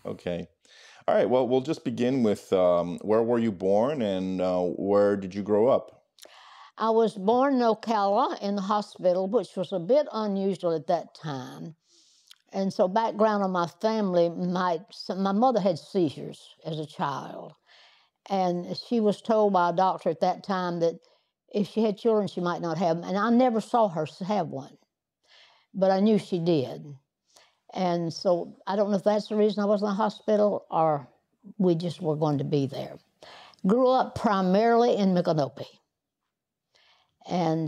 Okay. All right. Well, we'll just begin with where were you born and where did you grow up? I was born in Ocala in the hospital, which was a bit unusual at that time. And so background on my family, my mother had seizures as a child. And she was told by a doctor at that time that if she had children, she might not have them. And I never saw her have one, but I knew she did. And so I don't know if that's the reason I was in the hospital or we just were going to be there. Grew up primarily in Micanopy. And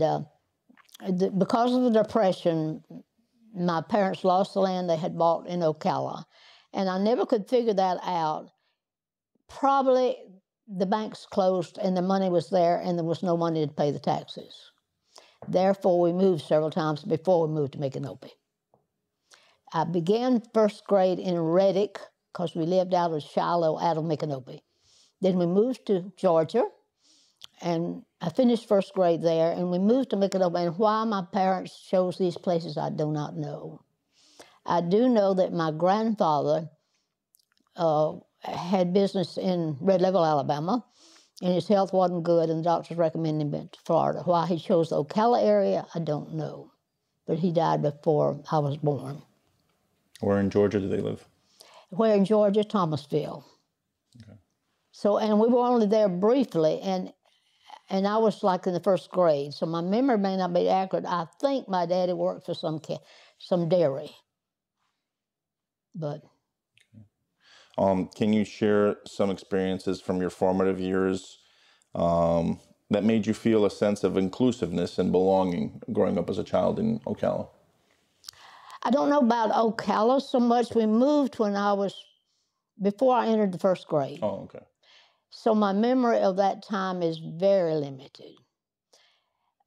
because of the Depression, my parents lost the land they had bought in Ocala. And I never could figure that out. Probably the banks closed and the money was there and there was no money to pay the taxes. Therefore, we moved several times before we moved to Micanopy. I began first grade in Reddick because we lived out of Shiloh, out of Micanopy. Then we moved to Georgia, and I finished first grade there, and we moved to Micanopy. And why my parents chose these places, I do not know. I do know that my grandfather had business in Red Level, Alabama, and his health wasn't good, and the doctors recommended him to Florida. Why he chose the Ocala area, I don't know. But he died before I was born. Where in Georgia do they live? Where in Georgia? Thomasville. Okay. So, and we were only there briefly, and I was like in the first grade, so my memory may not be accurate. I think my daddy worked for some dairy, but. Okay. Can you share some experiences from your formative years that made you feel a sense of inclusiveness and belonging growing up as a child in Ocala? I don't know about Ocala so much. We moved when before I entered the first grade. Oh, okay. So my memory of that time is very limited.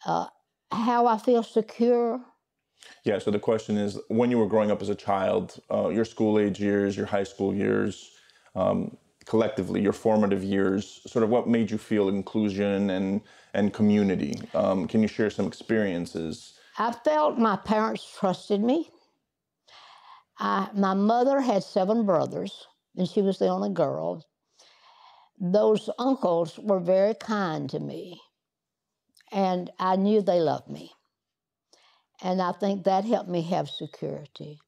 How I feel secure? Yeah, so the question is, when you were growing up as a child, your school age years, your high school years, collectively, your formative years, sort of what made you feel inclusion and community? Can you share some experiences? I felt my parents trusted me. My mother had 7 brothers, and she was the only girl. Those uncles were very kind to me, and I knew they loved me. And I think that helped me have security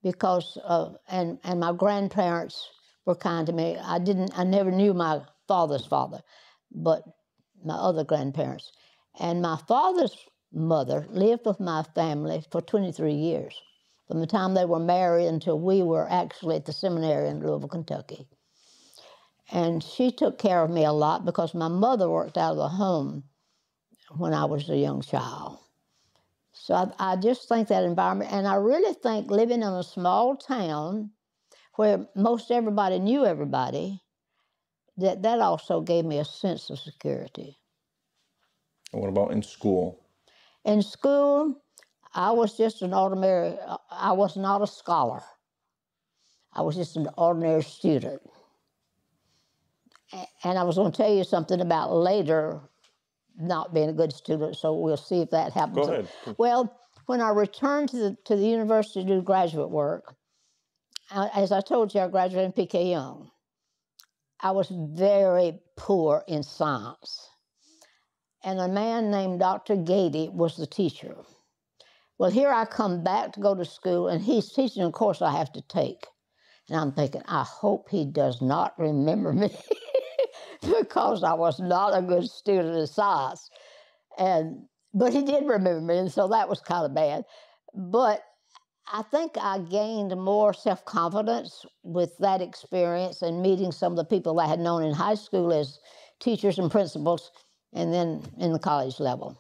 because and my grandparents were kind to me. I never knew my father's father, but my other grandparents. And my father's mother lived with my family for 23 years, from the time they were married until we were actually at the seminary in Louisville, Kentucky. And she took care of me a lot because my mother worked out of the home when I was a young child. So I just think that environment, and I really think living in a small town where most everybody knew everybody, that also gave me a sense of security. And what about in school? In school, I was just an ordinary, I was not a scholar. I was just an ordinary student. And I was going to tell you something about later not being a good student, so we'll see if that happens. Go ahead. Well, when I returned to the university to do graduate work, as I told you, I graduated in P.K. Young. I was very poor in science. And a man named Dr. Gady was the teacher. Well, here I come back to go to school, and he's teaching a course I have to take. And I'm thinking, I hope he does not remember me because I was not a good student of science. But he did remember me, and so that was kind of bad. But I think I gained more self-confidence with that experience and meeting some of the people I had known in high school as teachers and principals, and then in the college level.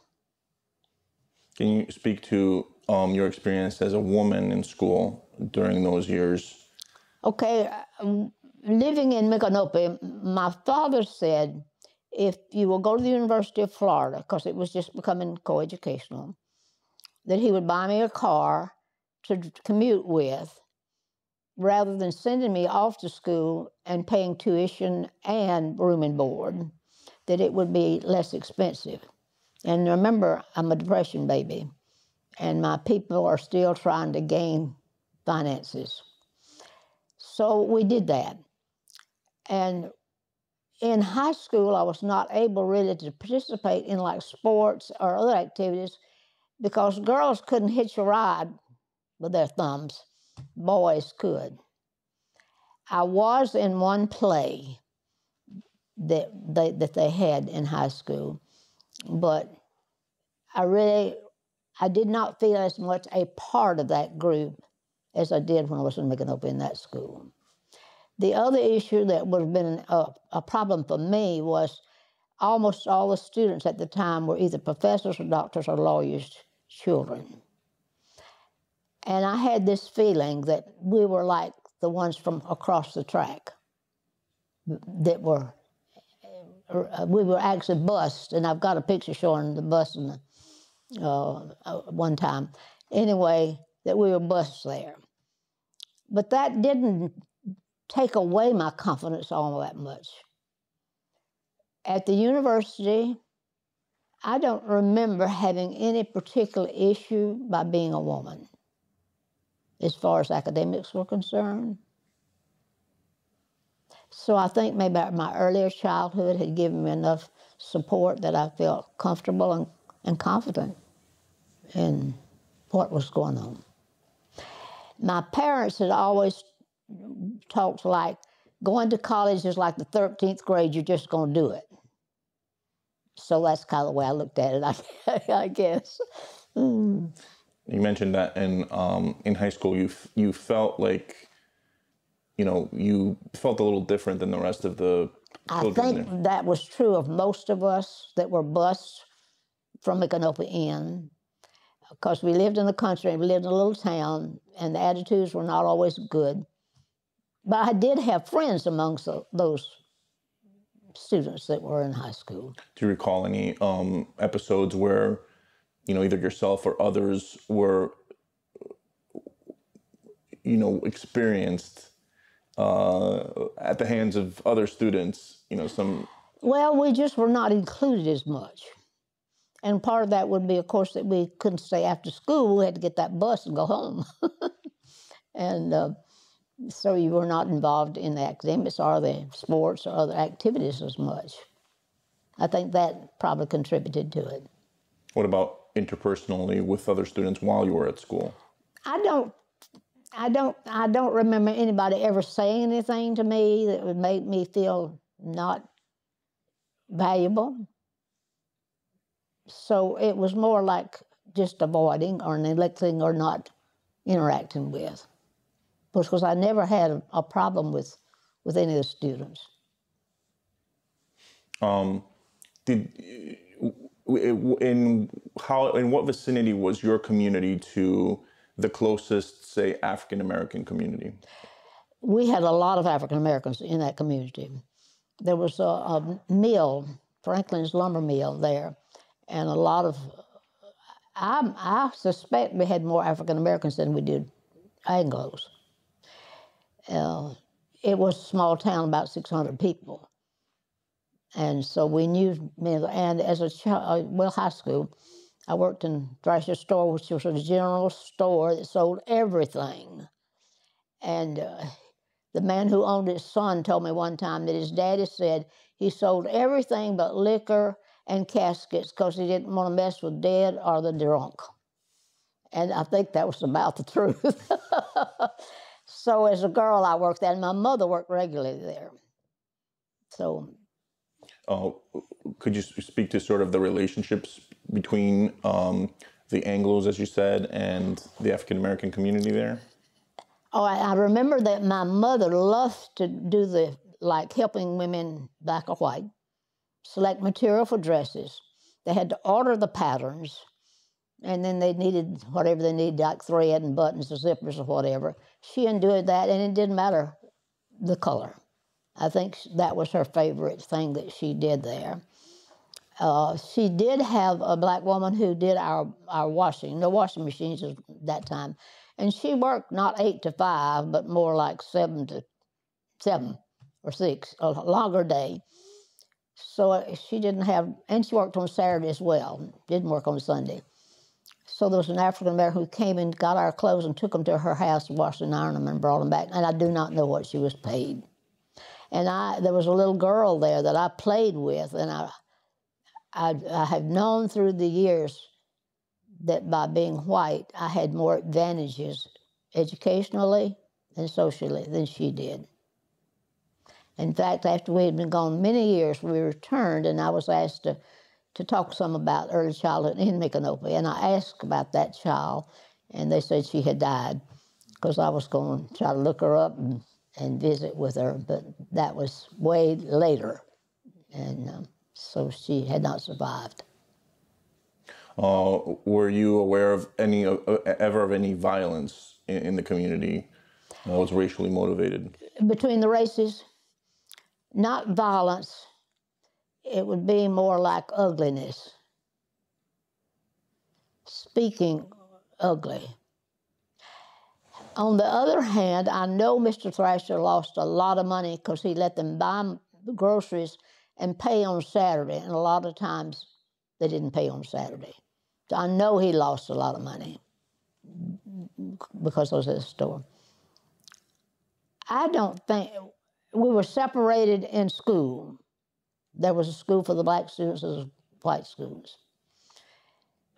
Can you speak to your experience as a woman in school during those years? Okay, living in Micanopy, my father said, if you will go to the University of Florida, because it was just becoming coeducational, that he would buy me a car to commute with, rather than sending me off to school and paying tuition and room and board, that it would be less expensive. And remember, I'm a Depression baby, and my people are still trying to gain finances. So we did that. And in high school, I was not able really to participate in like sports or other activities because girls couldn't hitch a ride with their thumbs. Boys could. I was in one play that they had in high school, but I did not feel as much a part of that group as I did when I was in Micanopy in that school. The other issue that would have been a problem for me was almost all the students at the time were either professors or doctors or lawyers' children. And I had this feeling that we were like the ones from across the track that we were actually bused, and I've got a picture showing the bus in one time. Anyway, that we were bused there. But that didn't take away my confidence all that much. At the university, I don't remember having any particular issue by being a woman as far as academics were concerned. So I think maybe my earlier childhood had given me enough support that I felt comfortable and confident in what was going on. My parents had always talked like, going to college is like the 13th grade, you're just going to do it. So that's kind of the way I looked at it, I guess. You mentioned that in high school you felt like, you felt a little different than the rest of the children. I think that was true of most of us that were bused from Micanopy Inn, because we lived in the country and we lived in a little town, and the attitudes were not always good. But I did have friends amongst those students that were in high school. Do you recall any episodes where, either yourself or others were, experienced at the hands of other students, some... Well, we just were not included as much. And part of that would be, of course, that we couldn't stay after school. We had to get that bus and go home. And so you were not involved in the academics or the sports or other activities as much. I think that probably contributed to it. What about interpersonally with other students while you were at school? I don't remember anybody ever saying anything to me that would make me feel not valuable. So it was more like just avoiding or neglecting or not interacting with. Because I never had a problem with any of the students. In what vicinity was your community to the closest, say, African American community? We had a lot of African Americans in that community. There was a mill, Franklin's lumber mill there, and a lot of, I suspect we had more African Americans than we did Anglos. It was a small town, about 600 people. And so we knew, and as high school, I worked in Thrasher's store, which was a general store that sold everything. And the man who owned his son told me one time that his daddy said he sold everything but liquor and caskets because he didn't want to mess with dead or the drunk. And I think that was about the truth. So as a girl, I worked there, and my mother worked regularly there. So. Could you speak to sort of the relationships between the Anglos, as you said, and the African American community there? Oh, I remember that my mother loved to do helping women, black or white, select material for dresses. They had to order the patterns, and then they needed whatever they needed, like thread and buttons or zippers or whatever. She endured that, and it didn't matter the color. I think that was her favorite thing that she did there. She did have a black woman who did our washing. No washing machines at that time. And she worked not 8 to 5, but more like 7 to 7 or 6, a longer day. So she didn't have, and she worked on Saturday as well, didn't work on Sunday. So there was an African-American who came and got our clothes and took them to her house, washed and ironed them, and brought them back. And I do not know what she was paid. And there was a little girl there that I played with, and I have known through the years that by being white, I had more advantages educationally and socially than she did. In fact, after we had been gone many years, we returned, and I was asked to talk some about early childhood in Micanopy. And I asked about that child, and they said she had died, because I was going to try to look her up and visit with her, but that was way later, and so she had not survived. Were you aware of ever of any violence in the community that was racially motivated? Between the races? Not violence. It would be more like ugliness. Speaking ugly. On the other hand, I know Mr. Thrasher lost a lot of money because he let them buy groceries and pay on Saturday, and a lot of times they didn't pay on Saturday. So I know he lost a lot of money because I was at the store. I don't think, we were separated in school. There was a school for the black students, there was white students.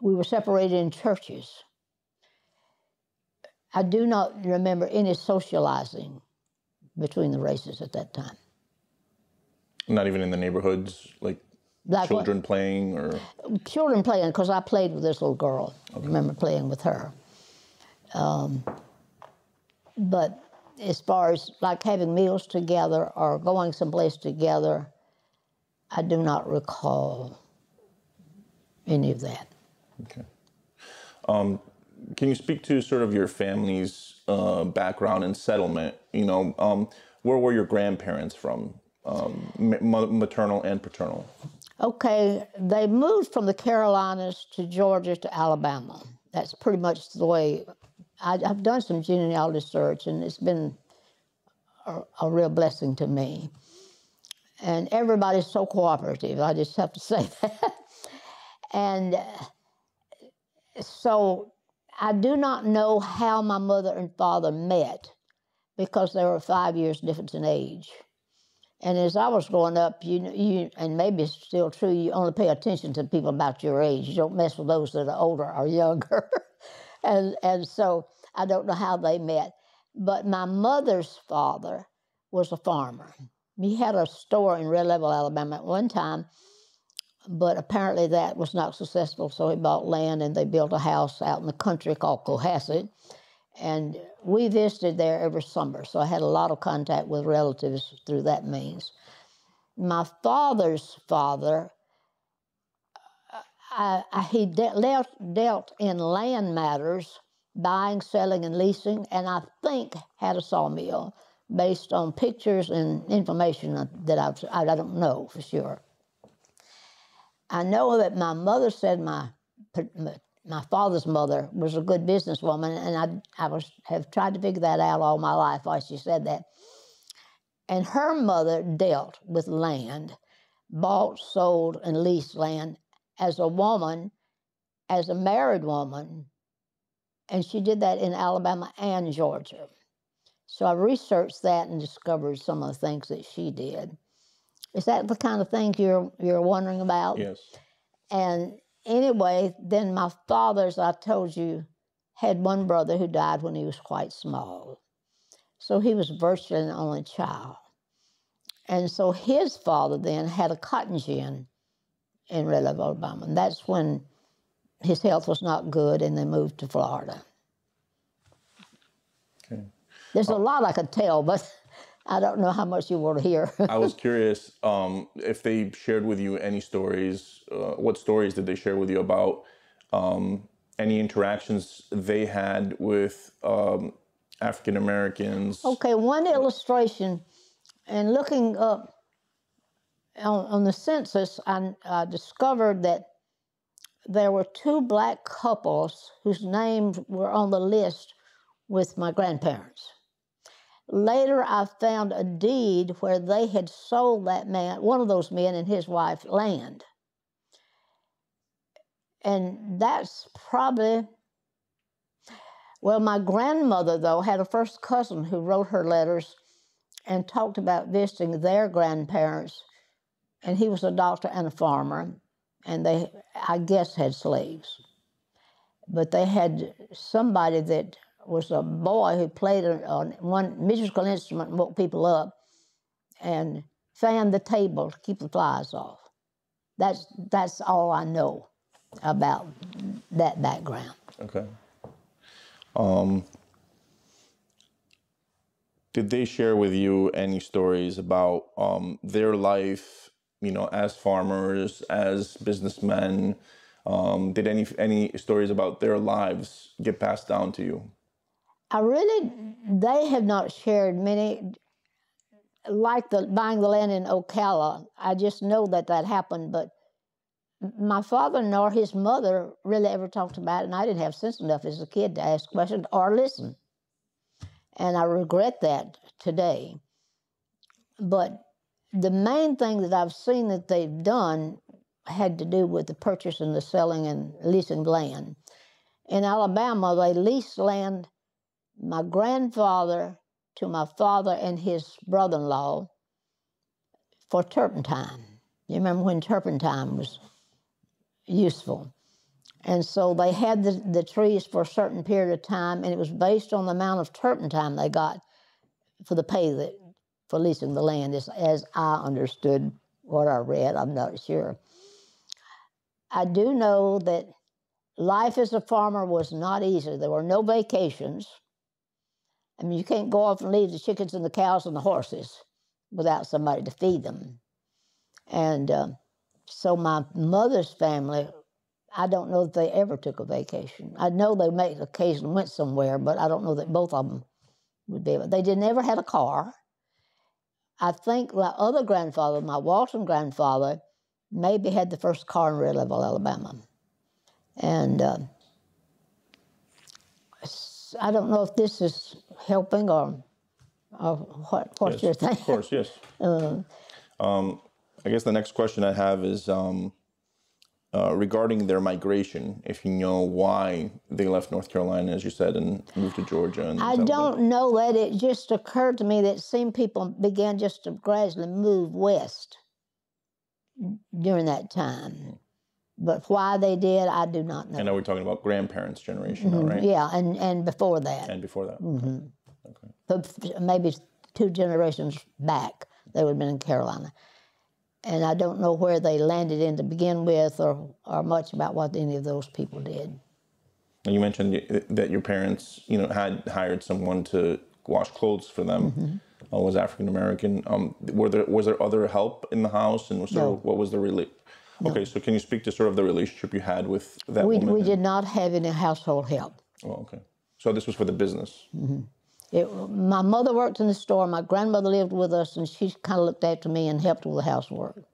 We were separated in churches. I do not remember any socializing between the races at that time. Not even in the neighborhoods, like children playing or? Children playing, because I played with this little girl. Okay. I remember playing with her. But as far as like having meals together or going someplace together, I do not recall any of that. Okay. Can you speak to sort of your family's background and settlement? You know, where were your grandparents from, maternal and paternal? Okay, they moved from the Carolinas to Georgia to Alabama. That's pretty much the way. I've done some genealogy search, and it's been a real blessing to me. And everybody's so cooperative, I just have to say that. And so I do not know how my mother and father met, because there were 5 years difference in age. And as I was growing up, you and maybe it's still true, you only pay attention to people about your age. You don't mess with those that are older or younger. and so I don't know how they met. But my mother's father was a farmer. He had a store in Red Level, Alabama at one time, but apparently that was not successful, so he bought land and they built a house out in the country called Cohasset. And we visited there every summer, so I had a lot of contact with relatives through that means. My father's father, he dealt in land matters, buying, selling, and leasing, and I think had a sawmill based on pictures and information that I don't know for sure. I know that my mother said my father's mother was a good businesswoman, and I have tried to figure that out all my life, why she said that. And her mother dealt with land, bought, sold, and leased land as a woman, as a married woman, and she did that in Alabama and Georgia. So I researched that and discovered some of the things that she did. Is that the kind of thing you're wondering about? Yes. And anyway, then my father, as I told you, had one brother who died when he was quite small. So he was virtually an only child. And so his father then had a cotton gin in Red Level, Alabama. And that's when his health was not good and they moved to Florida. Okay. There's a lot I could tell, but I don't know how much you want to hear. I was curious if they shared with you any stories. What stories did they share with you about any interactions they had with African Americans? Okay, one illustration, and looking up on the census, I discovered that there were 2 black couples whose names were on the list with my grandparents. Later, I found a deed where they had sold that man, one of those men and his wife, land. And that's probably, well, my grandmother, though, had a first cousin who wrote her letters and talked about visiting their grandparents, and he was a doctor and a farmer, and they, I guess, had slaves. But they had somebody that was a boy who played on one musical instrument and woke people up and fanned the table to keep the flies off. That's all I know about that background. Okay. Did they share with you any stories about their life, you know, as farmers, as businessmen? Did any stories about their lives get passed down to you? They have not shared many, like buying the land in Ocala. I just know that happened, but my father nor his mother really ever talked about it, and I didn't have sense enough as a kid to ask questions or listen. And I regret that today. But the main thing that I've seen that they've done had to do with the purchase and the selling and leasing land. In Alabama, they leased land, my grandfather to my father and his brother-in-law for turpentine. You remember when turpentine was useful? And so they had the trees for a certain period of time, and it was based on the amount of turpentine they got for the pay for leasing the land, as I understood what I read. I'm not sure. I do know that life as a farmer was not easy. There were no vacations. I mean, you can't go off and leave the chickens and the cows and the horses without somebody to feed them. And so my mother's family, I don't know that they ever took a vacation. I know they made occasionally went somewhere, but I don't know that both of them would be able. They never had a car. I think my other grandfather, my Walton grandfather, maybe had the first car in Red Level, Alabama. And I don't know if this is helping or what's your thing? Of course, yes. I guess the next question I have is regarding their migration, if you know why they left North Carolina, as you said, and moved to Georgia. And I don't know that. It just occurred to me that it seemed people began just to gradually move west during that time. But why they did, I do not know. And now we're talking about grandparents' generation, now, right? Yeah, and before that. And before that. Okay. But maybe 2 generations back, they would have been in Carolina. And I don't know where they landed in to begin with or much about what any of those people did. And you mentioned that your parents, you know, had hired someone to wash clothes for them. Was African American. Was there other help in the house, and what was the relationship? No. Okay, so can you speak to sort of the relationship you had with that woman? We did not have any household help. Oh, okay. So this was for the business. My mother worked in the store. My grandmother lived with us, and she kind of looked after me and helped with the housework.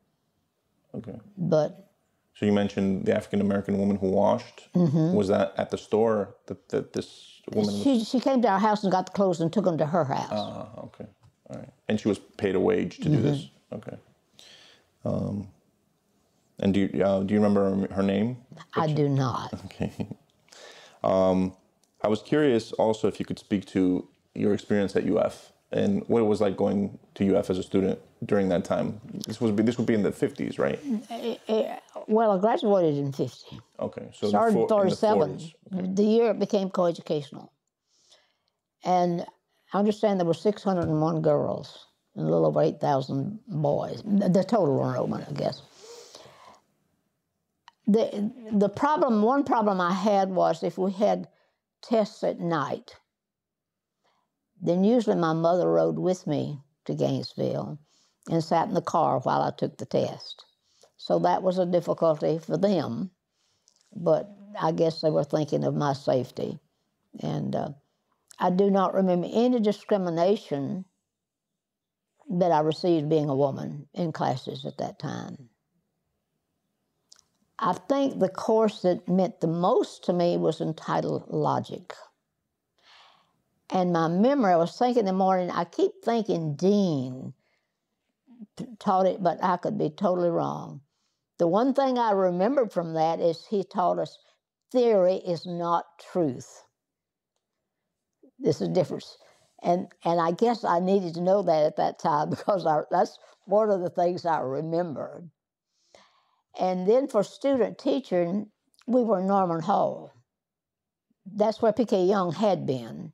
Okay. But. So you mentioned the African American woman who washed. Was that at the store that this woman? She came to our house and got the clothes and took them to her house. Okay. All right. And she was paid a wage to do this. Okay. And do you remember her name? I do not. Okay. I was curious also if you could speak to your experience at UF and what it was like going to UF as a student during that time. This would be in the 50s, right? Well, I graduated in 50. Okay. So started in 47. Okay. The year it became coeducational. And I understand there were 601 girls and a little over 8,000 boys. The total enrollment, I guess. One problem I had was if we had tests at night, then usually my mother rode with me to Gainesville and sat in the car while I took the test. So that was a difficulty for them, but I guess they were thinking of my safety. And I do not remember any discrimination that I received being a woman in classes at that time. I think the course that meant the most to me was entitled Logic. And my memory, I was thinking in the morning, I keep thinking Dean taught it, but I could be totally wrong. The one thing I remembered from that is he taught us theory is not truth. There's a difference. And I guess I needed to know that at that time because that's one of the things I remember. And then for student teaching, we were in Norman Hall. That's where P.K. Young had been.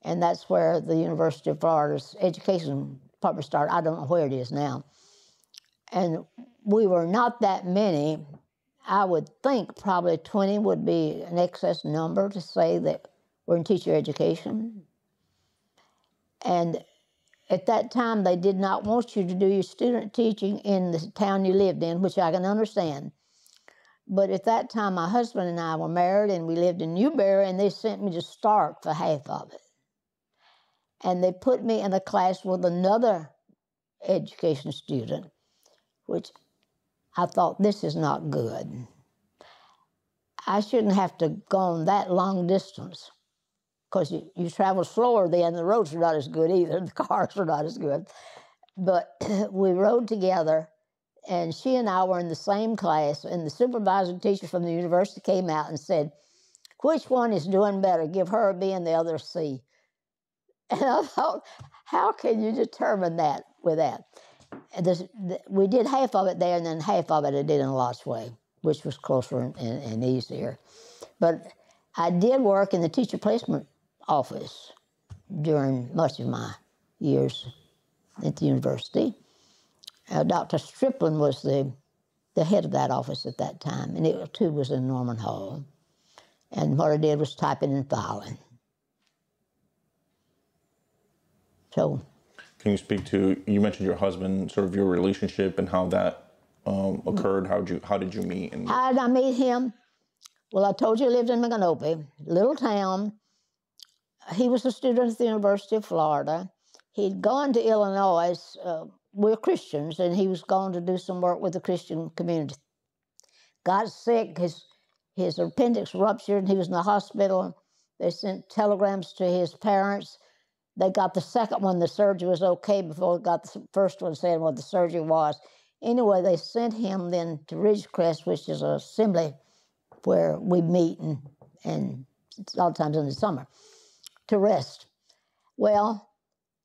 And that's where the University of Florida's education department started. I don't know where it is now. And we were not that many. I would think probably 20 would be an excess number to say that we're in teacher education. And at that time, they did not want you to do your student teaching in the town you lived in, which I can understand. But at that time, my husband and I were married, and we lived in Newberry, and they sent me to Stark for half of it. And they put me in a class with another education student, which I thought, this is not good. I shouldn't have to go on that long distance, because you travel slower then, the roads are not as good either, the cars are not as good. But we rode together, and she and I were in the same class, and the supervising teacher from the university came out and said, which one is doing better? Give her a B and the other a C. And I thought, how can you determine that with that? We did half of it there, and then half of it I did in Lots Way, which was closer and easier. But I did work in the teacher placement office during much of my years at the university. Dr. Striplin was the head of that office at that time, and it too was in Norman Hall. And what I did was typing and filing. So, can you speak to, you mentioned your husband, sort of your relationship and how that occurred? How did you meet? And how did I meet him? Well, I told you I lived in Micanopy, little town. He was a student at the University of Florida. He'd gone to Illinois. We're Christians, and he was going to do some work with the Christian community. Got sick, his appendix ruptured, and he was in the hospital. They sent telegrams to his parents. They got the second one, the surgery was okay, before they got the first one saying what the surgery was. Anyway, they sent him then to Ridgecrest, which is an assembly where we meet and a lot of times in the summer, to rest. Well,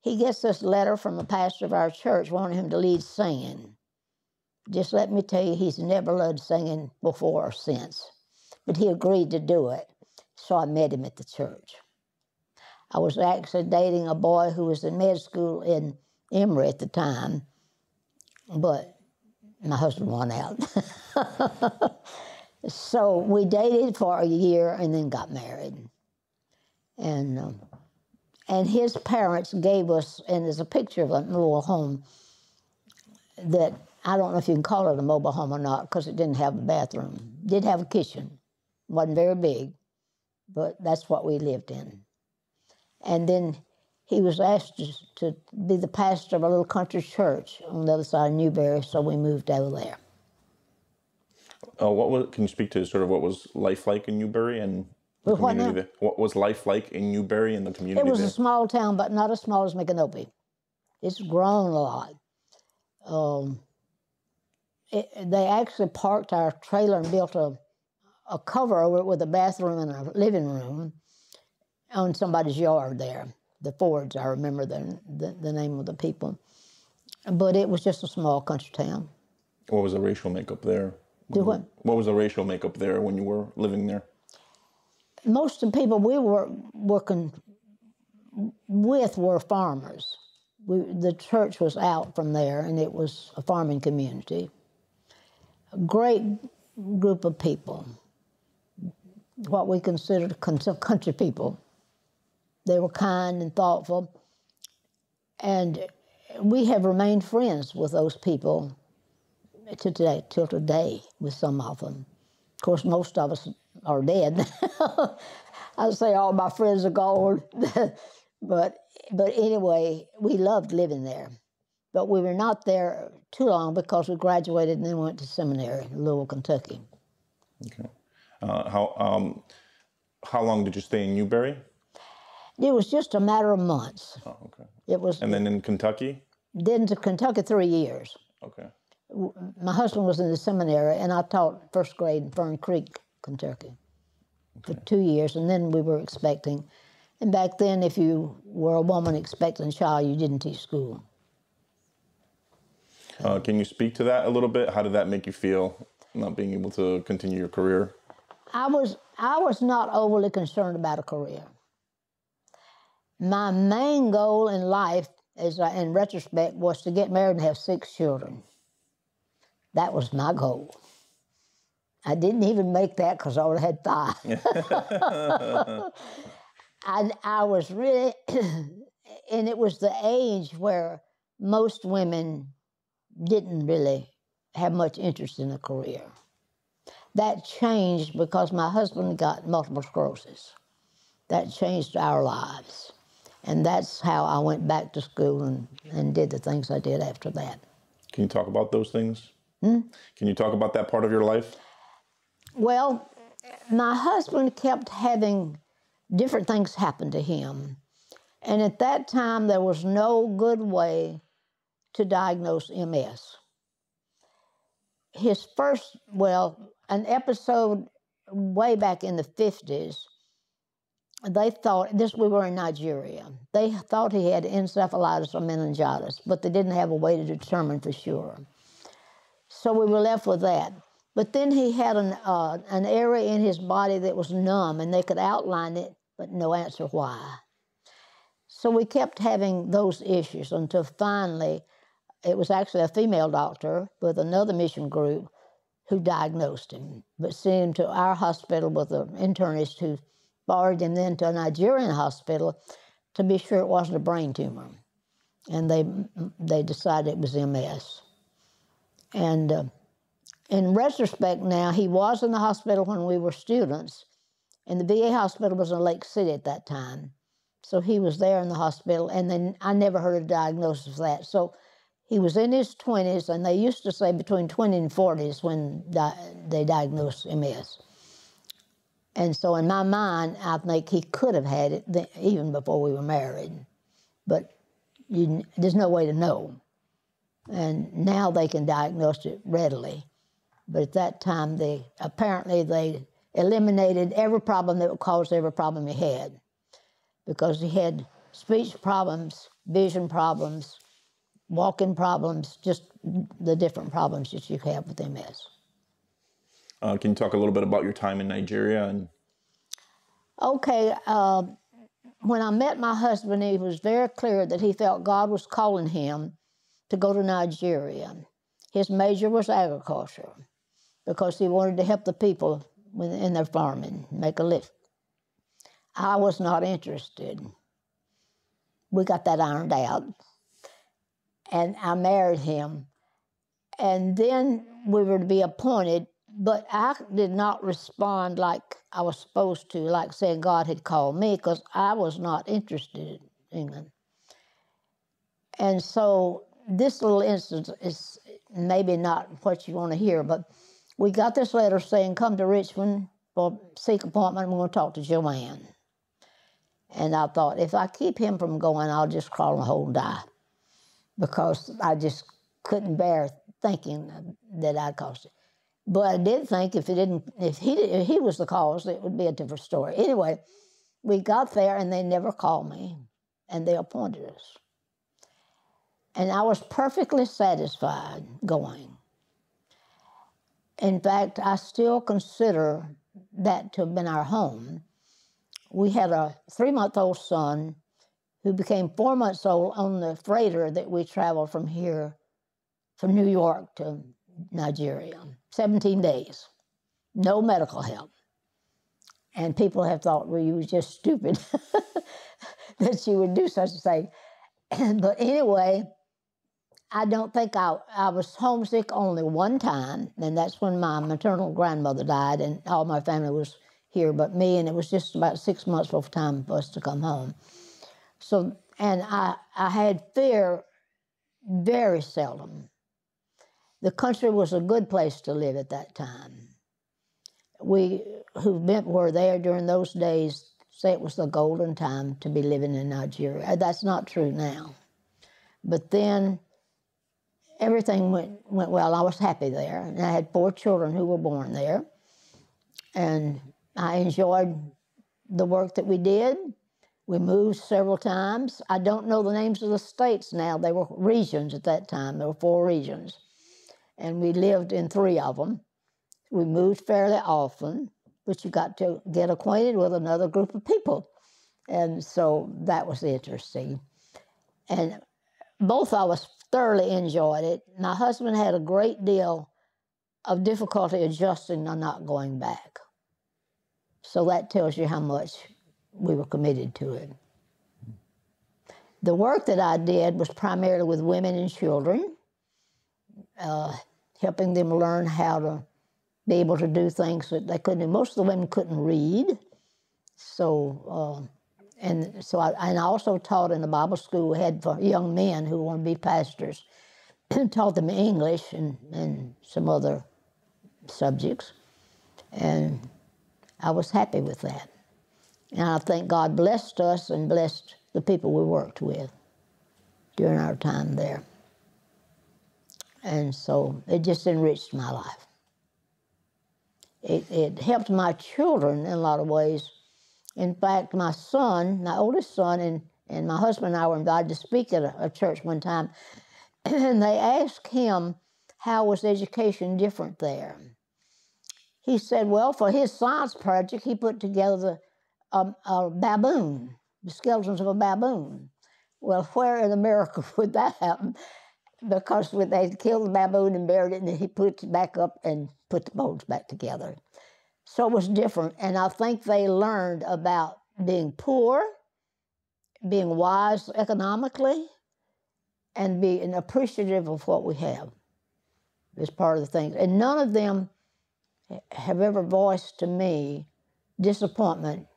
he gets this letter from a pastor of our church wanting him to lead singing. Just let me tell you, he's never led singing before or since. But he agreed to do it, so I met him at the church. I was actually dating a boy who was in med school in Emory at the time, but my husband won out. So we dated for a year and then got married. And his parents gave us, and there's a picture of a little home that, I don't know if you can call it a mobile home or not, because it didn't have a bathroom. It did have a kitchen. Wasn't very big, but that's what we lived in. And then he was asked to be the pastor of a little country church on the other side of Newberry, so we moved over there. Can you speak to sort of what was life like in Newberry and the community there? What was life like in Newberry and the community there? It was a small town, but not as small as Micanopy. It's grown a lot. They actually parked our trailer and built a cover over it with a bathroom and a living room on somebody's yard there. The Fords, I remember the name of the people. But it was just a small country town. What was the racial makeup there? What was the racial makeup there when you were living there? Most of the people we were working with were farmers. The church was out from there, and it was a farming community. A great group of people, what we considered country people. They were kind and thoughtful, and we have remained friends with those people till today with some of them. Of course, most of us are dead. I say all my friends are gone, but anyway, we loved living there. But we were not there too long because we graduated and then went to seminary in Louisville, Kentucky. Okay. How long did you stay in Newberry? It was just a matter of months. Oh, okay. It was. And then in Kentucky? Then to Kentucky 3 years. Okay. my husband was in the seminary, and I taught first grade in Fern Creek, Kentucky, for 2 years, and then we were expecting. And back then, if you were a woman expecting a child, you didn't teach school. Can you speak to that a little bit? How did that make you feel, not being able to continue your career? I was not overly concerned about a career. My main goal in life, in retrospect, was to get married and have 6 children. That was my goal. I didn't even make that because I already had 5. I was really, and it was the age where most women didn't really have much interest in a career. That changed because my husband got multiple sclerosis. That changed our lives. And that's how I went back to school and did the things I did after that. Can you talk about those things? Can you talk about that part of your life? Well, my husband kept having different things happen to him. And at that time, there was no good way to diagnose MS. His first, an episode way back in the 50s, they thought, we were in Nigeria, they thought he had encephalitis or meningitis, but they didn't have a way to determine for sure. So we were left with that. But then he had an area in his body that was numb, and they could outline it, but no answer why. So we kept having those issues until finally, it was actually a female doctor with another mission group who diagnosed him, but sent him to our hospital with an internist who forwarded him then to a Nigerian hospital to be sure it wasn't a brain tumor. And they decided it was MS. And in retrospect now, he was in the hospital when we were students, and the VA hospital was in Lake City at that time. So he was there in the hospital, and then I never heard a diagnosis of that. So he was in his 20s, and they used to say between 20 and 40s when they diagnosed MS. And so in my mind, I think he could have had it even before we were married. But there's no way to know. And now they can diagnose it readily. But at that time, apparently they eliminated every problem that would cause every problem he had. Because he had speech problems, vision problems, walking problems, just the different problems that you have with MS. Can you talk a little bit about your time in Nigeria? Okay, when I met my husband, he was very clear that he felt God was calling him to go to Nigeria. His major was agriculture because he wanted to help the people in their farming, make a living. I was not interested. We got that ironed out. And I married him. And then we were to be appointed, but I did not respond like I was supposed to, like saying God had called me, because I was not interested in England. And so this little instance is maybe not what you want to hear, but we got this letter saying, come to Richmond for seek appointment, and we're going to talk to Jo Ann. And I thought, if I keep him from going, I'll just crawl in a hole and die, because I just couldn't bear thinking that I'd caused it. But I did think if he was the cause, it would be a different story. Anyway, we got there, and they never called me, and they appointed us. And I was perfectly satisfied going. In fact, I still consider that to have been our home. We had a 3-month-old son who became 4 months old on the freighter that we traveled from here, from New York to Nigeria, 17 days, no medical help. And people have thought, well, you were just stupid that you would do such a thing. But anyway, I don't think I was homesick only one time, and that's when my maternal grandmother died, and all my family was here but me, and it was just about 6 months before time for us to come home. So, and I had fear very seldom. The country was a good place to live at that time. We who were there during those days say it was the golden time to be living in Nigeria. That's not true now. But then everything went well. I was happy there. And I had 4 children who were born there. And I enjoyed the work that we did. We moved several times. I don't know the names of the states now. They were regions at that time. There were 4 regions. And we lived in 3 of them. We moved fairly often, but you got to get acquainted with another group of people. And so that was interesting. And both of us thoroughly enjoyed it. My husband had a great deal of difficulty adjusting to not going back. So that tells you how much we were committed to it. The work that I did was primarily with women and children, helping them learn how to be able to do things that they couldn't do. Most of the women couldn't read. So, I also taught in the Bible school we had for young men who want to be pastors, taught them English and some other subjects. And I was happy with that. And I think God blessed us and blessed the people we worked with during our time there. And so it just enriched my life. It helped my children in a lot of ways. In fact, my son, my oldest son, and my husband and I were invited to speak at a church one time, and they asked him, how was education different there? He said, well, for his science project, he put together a baboon, the skeletons of a baboon. Well, where in America would that happen? Because they killed the baboon and buried it, and then he put it back up and put the bones back together. So it was different, and I think they learned about being poor, being wise economically, and being appreciative of what we have is part of the thing. And none of them have ever voiced to me disappointment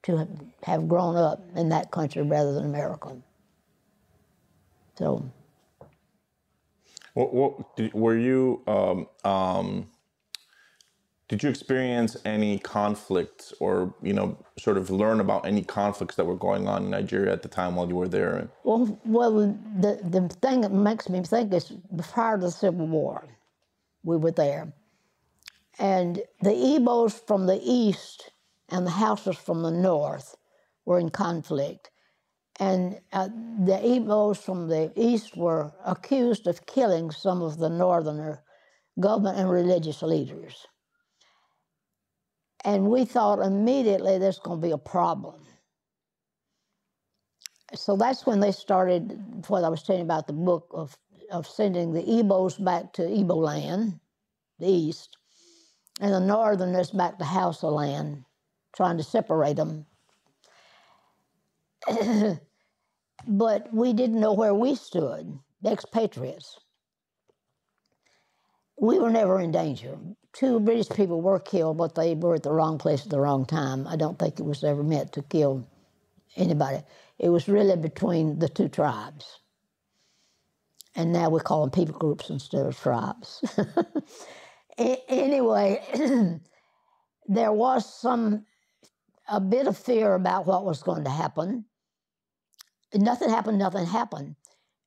to have grown up in that country rather than America. So. Did you experience any conflicts or, sort of learn about any conflicts that were going on in Nigeria at the time while you were there? Well, the thing that makes me think is prior to the Civil War, we were there. And the Igbos from the east and the Hausas from the north were in conflict. And the Igbos from the east were accused of killing some of the northerner government and religious leaders. And we thought immediately there's going to be a problem. So that's when they started what I was telling you about, the book of sending the Igbos back to Igbo land, the east, and the northerners back to Hausa land, trying to separate them. But we didn't know where we stood, the expatriates. We were never in danger. 2 British people were killed, but they were at the wrong place at the wrong time. I don't think it was ever meant to kill anybody. It was really between the 2 tribes. And now we call them people groups instead of tribes. Anyway, there was a bit of fear about what was going to happen. Nothing happened.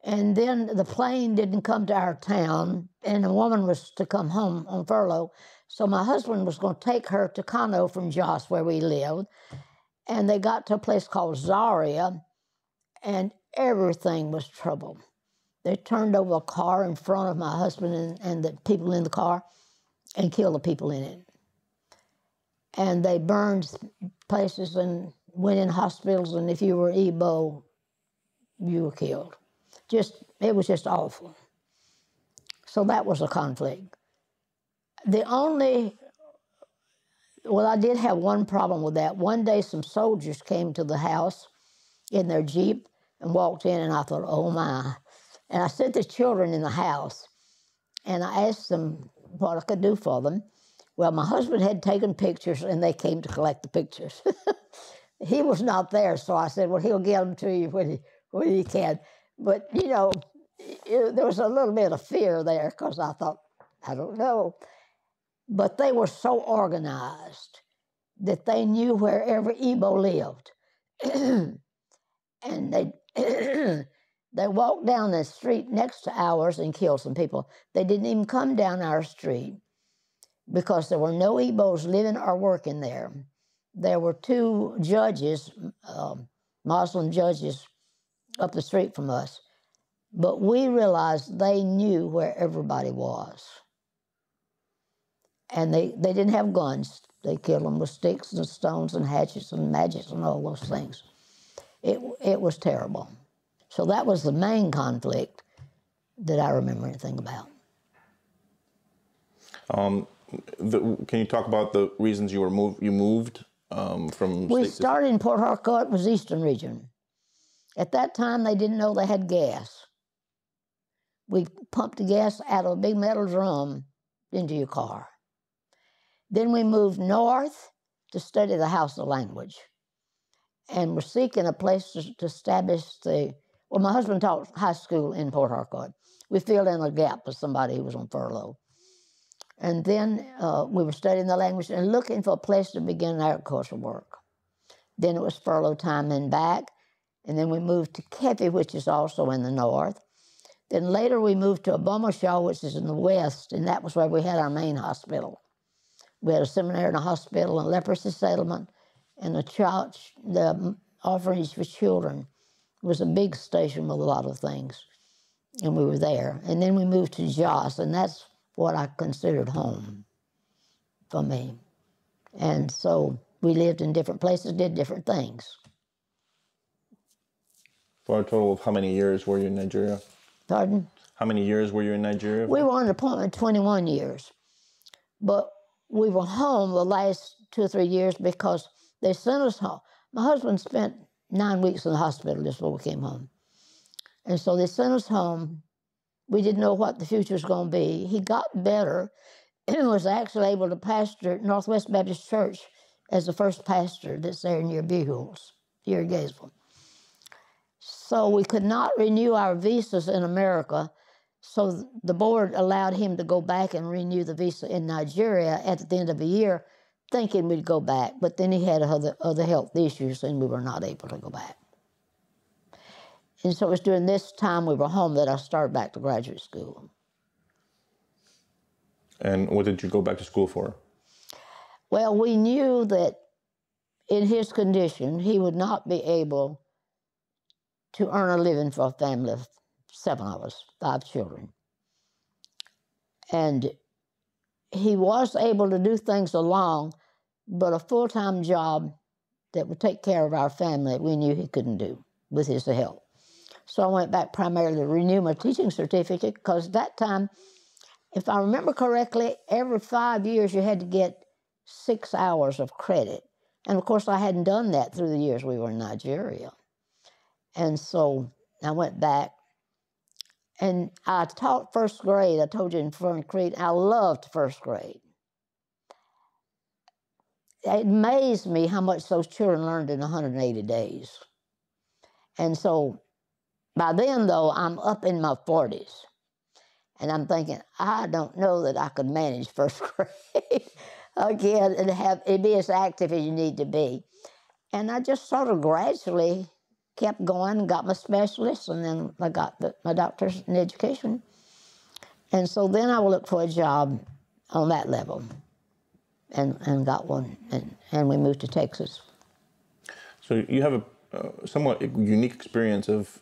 And then the plane didn't come to our town, and a woman was to come home on furlough. So my husband was going to take her to Kano from Jos, where we lived. And they got to a place called Zaria, and everything was trouble. They turned over a car in front of my husband and the people in the car and killed the people in it. And they burned places and went in hospitals, and if you were Igbo, you were killed. It was just awful. So that was a conflict. I did have one problem with that. One day some soldiers came to the house in their Jeep and walked in, and I thought, oh my. And I sent the children in the house, and I asked them what I could do for them. Well, my husband had taken pictures, and they came to collect the pictures. He was not there, so I said, well, he'll get them to you when he can. But, there was a little bit of fear there because I thought, I don't know. But they were so organized that they knew where every Igbo lived. And They walked down the street next to ours and killed some people. They didn't even come down our street because there were no Igbos living or working there. There were two judges, Muslim judges, up the street from us. But we realized they knew where everybody was. And they didn't have guns. They killed them with sticks and stones and hatchets and maggots and all those things. It was terrible. So that was the main conflict that I remember anything about. Can you talk about the reasons you moved from? We started in Port Harcourt, was Eastern Region. At that time, they didn't know they had gas. We pumped the gas out of a big metal drum into your car. Then we moved north to study the House of Language. And we're seeking a place to establish well, my husband taught high school in Port Harcourt. We filled in a gap with somebody who was on furlough. And then we were studying the language and looking for a place to begin agricultural work. Then it was furlough time and back. And then we moved to Kepi, which is also in the north. Then later we moved to Abomashaw, which is in the west, and that was where we had our main hospital. We had a seminary and a hospital, a leprosy settlement, and a church, the orphanage for children. It was a big station with a lot of things, and we were there. And then we moved to Jos, and that's what I considered home for me. And so we lived in different places, did different things. For a total of how many years were you in Nigeria? Pardon? How many years were you in Nigeria? We were on deployment 21 years, but we were home the last 2 or 3 years because they sent us home. My husband spent 9 weeks in the hospital just before we came home. And so they sent us home. We didn't know what the future was going to be. He got better and was actually able to pastor Northwest Baptist Church as the first pastor that's there near Buchholz, here in Gainesville. So we could not renew our visas in America, so the board allowed him to go back and renew the visa in Nigeria at the end of the year, thinking we'd go back. But then he had other health issues, and we were not able to go back. And so it was during this time we were home that I started back to graduate school. And what did you go back to school for? Well, we knew that in his condition, he would not be able to earn a living for a family of 7 of us, 5 children. And he was able to do things along, but a full-time job that would take care of our family, we knew he couldn't do with his help. So I went back primarily to renew my teaching certificate, because at that time, if I remember correctly, every 5 years you had to get 6 hours of credit. And of course, I hadn't done that through the years we were in Nigeria. And so I went back, and I taught first grade. I told you in Fern Creek, I loved first grade. It amazed me how much those children learned in 180 days. And so by then, though, I'm up in my 40s. And I'm thinking, I don't know that I could manage first grade again and be as active as you need to be. And I just sort of gradually kept going and got my specialist, and then I got my doctor's in education. And so then I will look for a job on that level, and got one, and we moved to Texas. So you have a somewhat unique experience of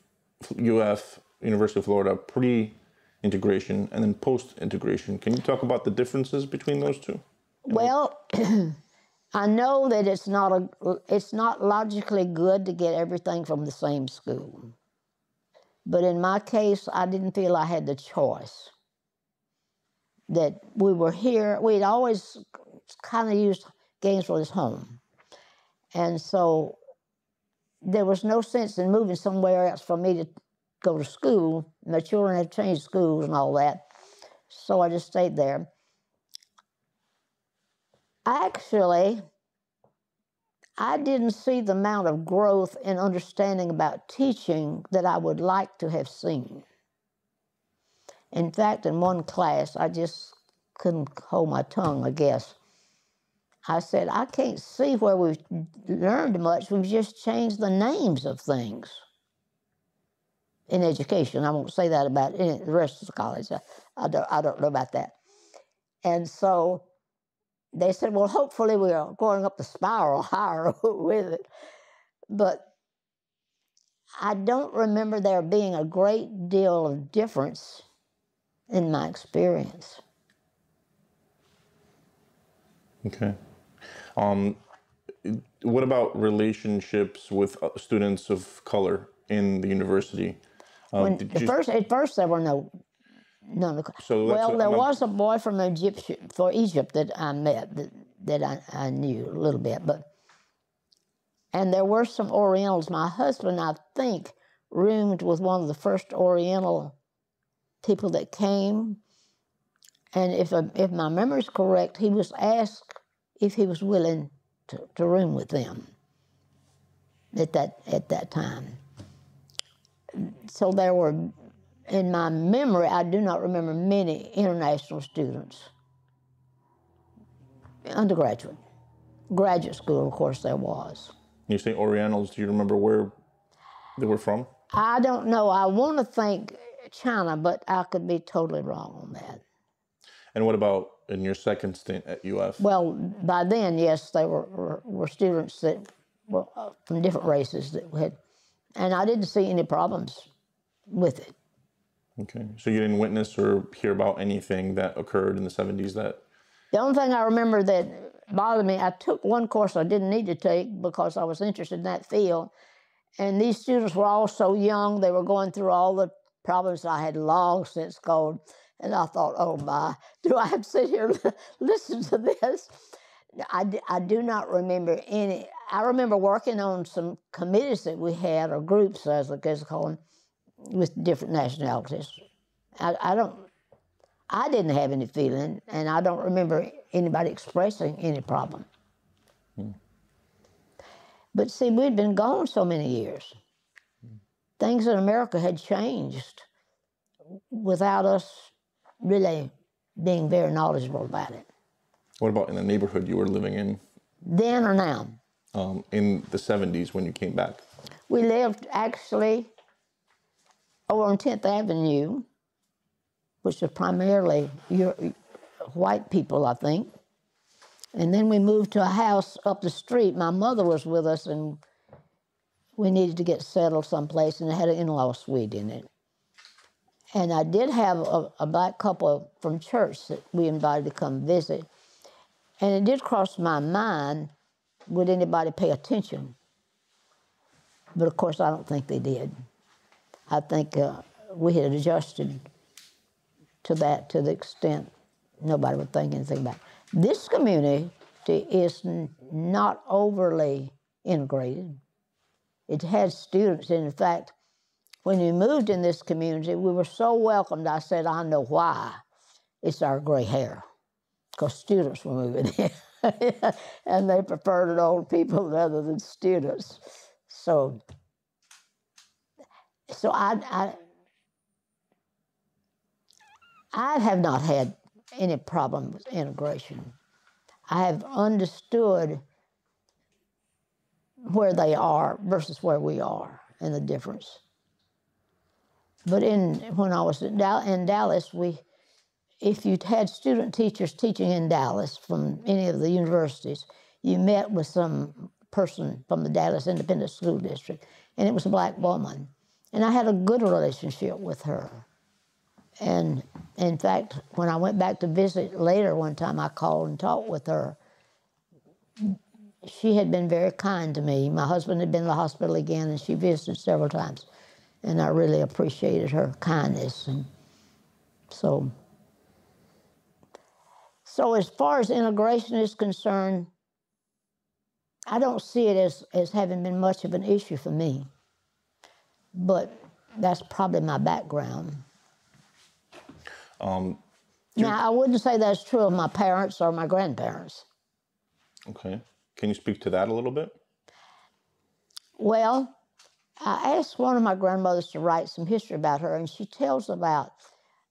UF, University of Florida, pre-integration and then post-integration. Can you talk about the differences between those two? Well, I know that it's not logically good to get everything from the same school. But in my case, I didn't feel I had the choice. That we were here, we'd always kind of used Gainesville as home. And so there was no sense in moving somewhere else for me to go to school. My children had changed schools and all that. So I just stayed there. Actually, I didn't see the amount of growth and understanding about teaching that I would like to have seen. In fact, in one class, I just couldn't hold my tongue, I guess. I said, I can't see where we've learned much. We've just changed the names of things. in education. I won't say that about the rest of the college. I don't know about that. And so they said, well, hopefully we are going up the spiral higher with it. But I don't remember there being a great deal of difference in my experience. Okay. What about relationships with students of color in the university? At first there were none. So well, there was a boy from Egypt that I met that I knew a little bit, and there were some Orientals. My husband, I think, roomed with one of the first Oriental people that came, and if my memory is correct, he was asked if he was willing to room with them at that time. So there were, in my memory, I do not remember many international students. Undergraduate. Graduate school, of course, there was. You say Orientals, do you remember where they were from? I don't know. I want to think China, but I could be totally wrong on that. And what about in your second stint at UF? Well, by then, yes, they were students that were from different races that had, and I didn't see any problems with it. Okay, so you didn't witness or hear about anything that occurred in the 70s that... The only thing I remember that bothered me, I took one course I didn't need to take because I was interested in that field, and these students were all so young, they were going through all the problems I had long since gone, and I thought, oh my, do I have to sit here and listen to this? I do not remember any. I remember working on some committees that we had, or groups, as I guess call them, with different nationalities. I didn't have any feeling, and I don't remember anybody expressing any problem. But see, we'd been gone so many years. Things in America had changed without us really being very knowledgeable about it. What about in the neighborhood you were living in? Then or now? In the 70s when you came back? We lived actually over on 10th Avenue, which was primarily white people, I think. And then we moved to a house up the street. My mother was with us, and we needed to get settled someplace, and it had an in-law suite in it. And I did have a black couple from church that we invited to come visit. And it did cross my mind, would anybody pay attention? But of course, I don't think they did. I think we had adjusted to that to the extent nobody would think anything about it. This community is not overly integrated. It has students, and in fact, when we moved in this community, we were so welcomed, I said, I know why. It's our gray hair, because students were moving in. And they preferred old people rather than students. So I have not had any problem with integration. I have understood where they are versus where we are and the difference. But when I was in Dallas, if you'd had student teachers teaching in Dallas from any of the universities, you met with some person from the Dallas Independent School District, and it was a black woman. And I had a good relationship with her. And in fact, when I went back to visit later one time, I called and talked with her. She had been very kind to me. My husband had been in the hospital again, and she visited several times. And I really appreciated her kindness. And so as far as integration is concerned, I don't see it as having been much of an issue for me. But that's probably my background. Now, I wouldn't say that's true of my parents or my grandparents. Okay. Can you speak to that a little bit? Well, I asked one of my grandmothers to write some history about her, and she tells about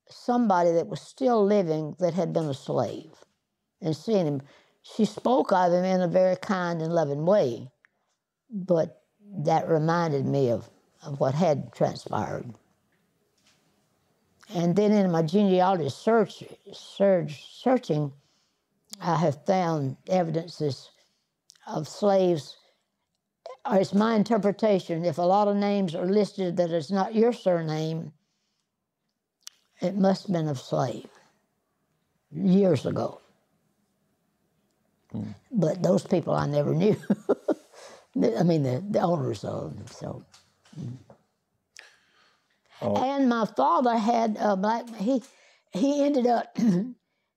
somebody that was still living that had been a slave and seeing him. She spoke of him in a very kind and loving way, but that reminded me of what had transpired. And then in my genealogy searching, I have found evidences of slaves. Or it's my interpretation, if a lot of names are listed that is not your surname, it must have been of slave years ago. But those people I never knew. I mean, the owners of them, so. And my father had a black, he ended up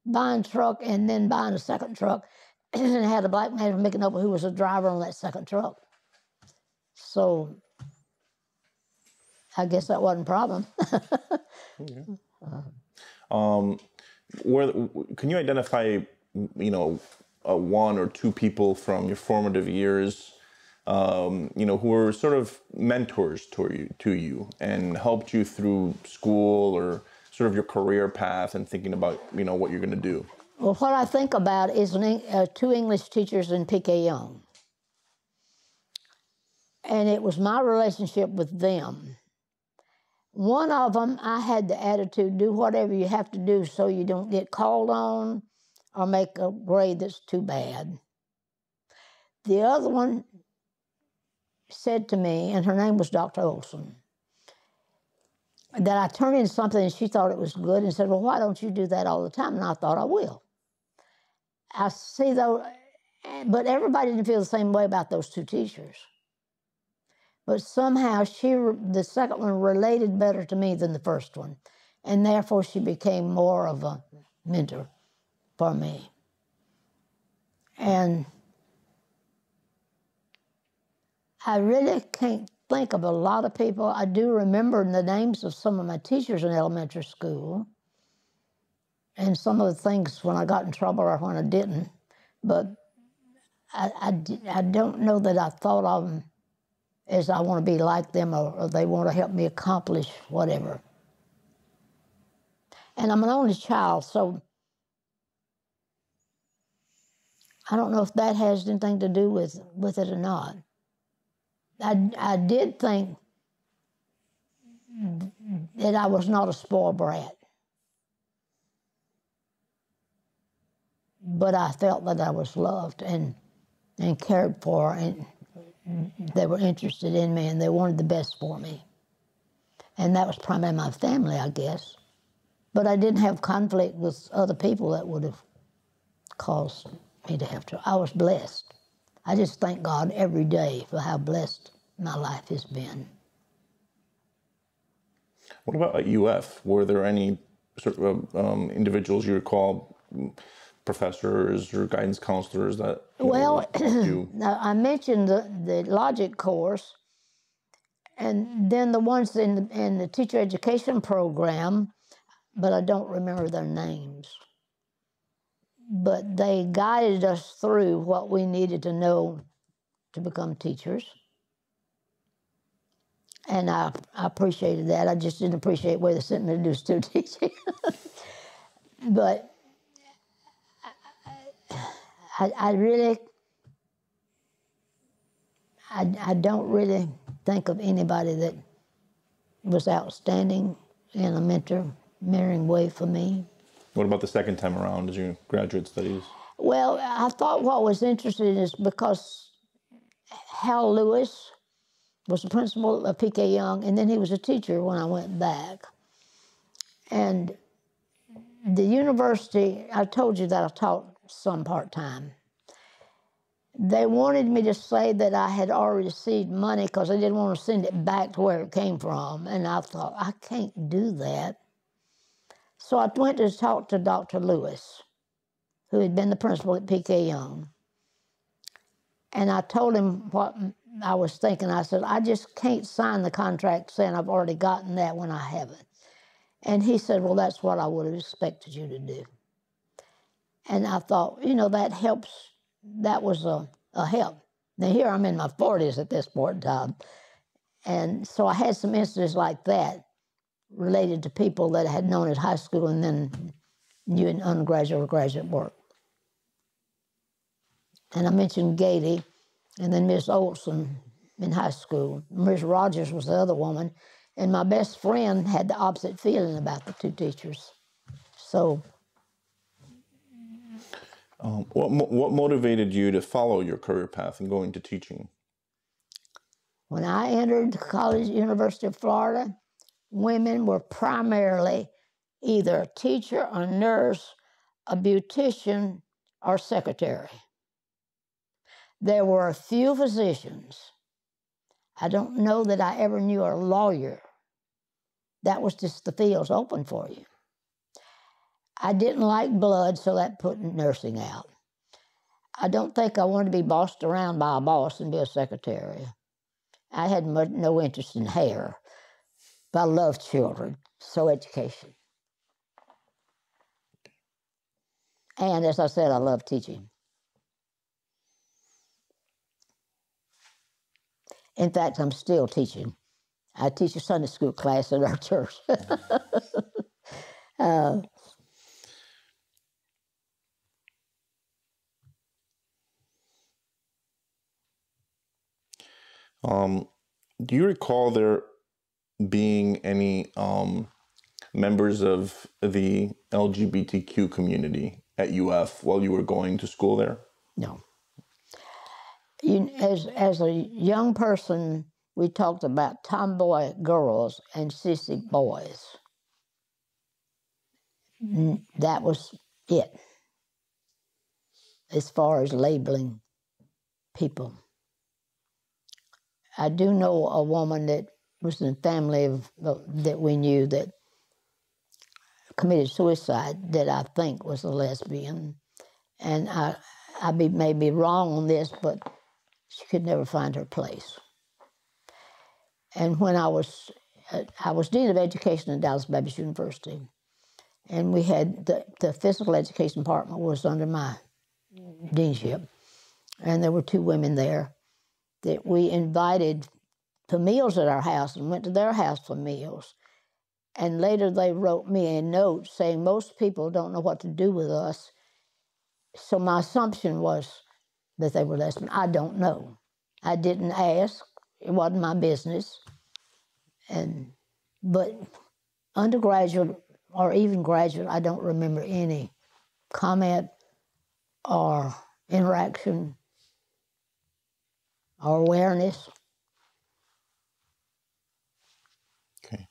buying a truck and then buying a second truck and had a black man making up who was a driver on that second truck. So I guess that wasn't a problem. Can you identify, one or two people from your formative years, who were sort of mentors to you and helped you through school or sort of your career path and thinking about, what you're going to do? Well, what I think about is two English teachers in P.K. Young. And it was my relationship with them. One of them, I had the attitude, do whatever you have to do so you don't get called on or make a grade that's too bad. The other one said to me, and her name was Dr. Olson, that I turned in something and she thought it was good and said, well, why don't you do that all the time? And I thought I will. I see though, but everybody didn't feel the same way about those two teachers. But somehow the second one related better to me than the first one. And therefore she became more of a mentor for me. And I really can't think of a lot of people. I do remember the names of some of my teachers in elementary school and some of the things when I got in trouble or when I didn't. But I don't know that I thought of them as I want to be like them or they want to help me accomplish whatever. And I'm an only child, so I don't know if that has anything to do with it or not. I did think that I was not a spoiled brat. But I felt that I was loved and cared for, and they were interested in me and they wanted the best for me. And that was primarily my family, I guess. But I didn't have conflict with other people that would have caused me to have to. I was blessed. I just thank God every day for how blessed my life has been. What about at UF? Were there any sort of individuals you recall, professors or guidance counselors that you? I mentioned the logic course, and then the ones in the teacher education program, but I don't remember their names. But they guided us through what we needed to know to become teachers. And I appreciated that. I just didn't appreciate where they sent me to do student teaching. But I don't really think of anybody that was outstanding in a mentoring way for me. What about the second time around as your graduate studies? Well, I thought what was interesting is because Hal Lewis was the principal of P.K. Young, and then he was a teacher when I went back. And the university, I told you that I taught some part-time. They wanted me to say that I had already received money because they didn't want to send it back to where it came from. And I thought, I can't do that. So I went to talk to Dr. Lewis, who had been the principal at P.K. Young. And I told him what I was thinking. I said, I just can't sign the contract saying I've already gotten that when I haven't. And he said, well, that's what I would have expected you to do. And I thought, that helps. That was a help. Now here I'm in my 40s at this point in time. And so I had some instances like that related to people that I had known at high school and then knew in undergraduate or graduate work. And I mentioned Gady, and then Miss Olson in high school. Miss Rogers was the other woman, And my best friend had the opposite feeling about the two teachers. So, what motivated you to follow your career path and go into teaching? when I entered the college, University of Florida, women were primarily either a teacher, a nurse, a beautician, or secretary. There were a few physicians. I don't know that I ever knew a lawyer. That was just the fields open for you. I didn't like blood, so that put nursing out. I don't think I wanted to be bossed around by a boss and be a secretary. I had no interest in hair, but I loved children, so education. And as I said, I love teaching. In fact, I'm still teaching. I teach a Sunday school class at our church. Do you recall there being any members of the LGBTQ community at UF while you were going to school there? No. As a young person, we talked about tomboy girls and sissy boys. That was it, as far as labeling people. I do know a woman that was in the family that we knew that committed suicide that I think was a lesbian. And I may be wrong on this, but she could never find her place. And when I was Dean of Education at Dallas Baptist University, and we had the physical education department was under my deanship, and there were two women there that we invited to meals at our house and went to their house for meals. And later they wrote me a note saying most people don't know what to do with us. So my assumption was that they were lesbian. I don't know. I didn't ask. It wasn't my business. But undergraduate or even graduate, I don't remember any comment or interaction or awareness. Okay.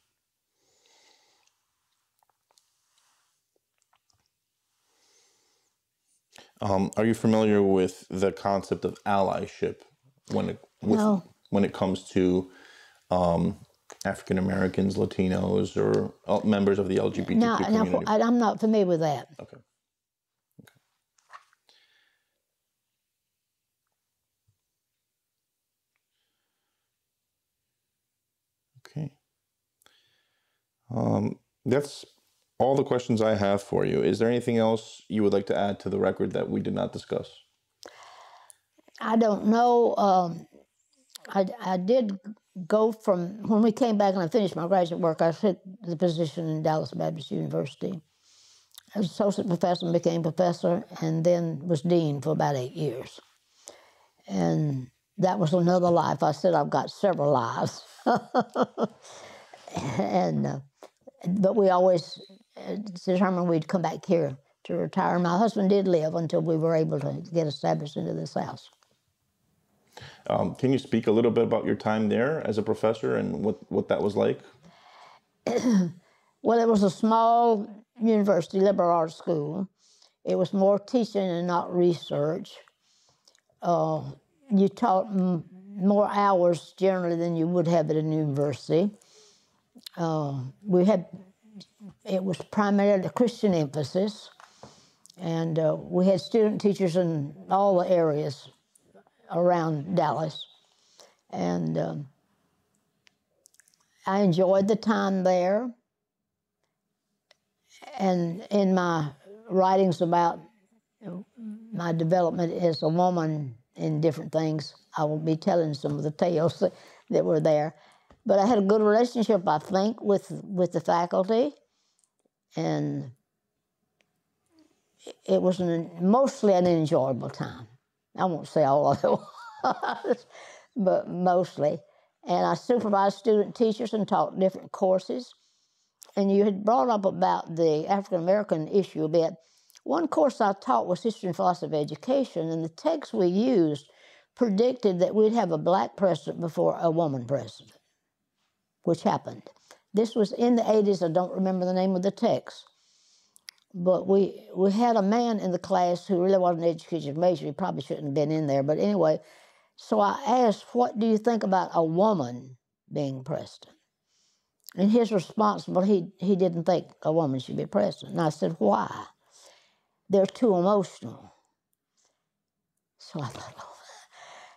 Are you familiar with the concept of allyship when it comes to African Americans, Latinos, or members of the LGBTQ community? No, I'm not familiar with that. Okay. Okay. That's all the questions I have for you. Is there anything else you would like to add to the record that we did not discuss? I don't know. I did go from, when we came back and I finished my graduate work, I took the position in Dallas Baptist University. I was associate professor and became professor, and then was dean for about 8 years. And that was another life. I said I've got several lives. But we always determined we'd come back here to retire. My husband did live until we were able to get established into this house. Can you speak a little bit about your time there as a professor and what that was like? Well, it was a small university, liberal arts school. It was more teaching and not research. You taught more hours generally than you would have at a university. It was primarily a Christian emphasis, and we had student teachers in all the areas around Dallas. And I enjoyed the time there. And in my writings about my development as a woman in different things, I will be telling some of the tales that were there. But I had a good relationship, I think, with the faculty, and it was mostly an enjoyable time. I won't say all of it was, but mostly. And I supervised student teachers and taught different courses. And you had brought up about the African-American issue a bit. One course I taught was History and Philosophy of Education, and the text we used predicted that we'd have a black president before a woman president, which happened. This was in the 80s. I don't remember the name of the text. But we had a man in the class who really wasn't an education major. He probably shouldn't have been in there. But anyway, so I asked, what do you think about a woman being president? And his response, well, he didn't think a woman should be president. And I said, why? They're too emotional. So I thought, oh.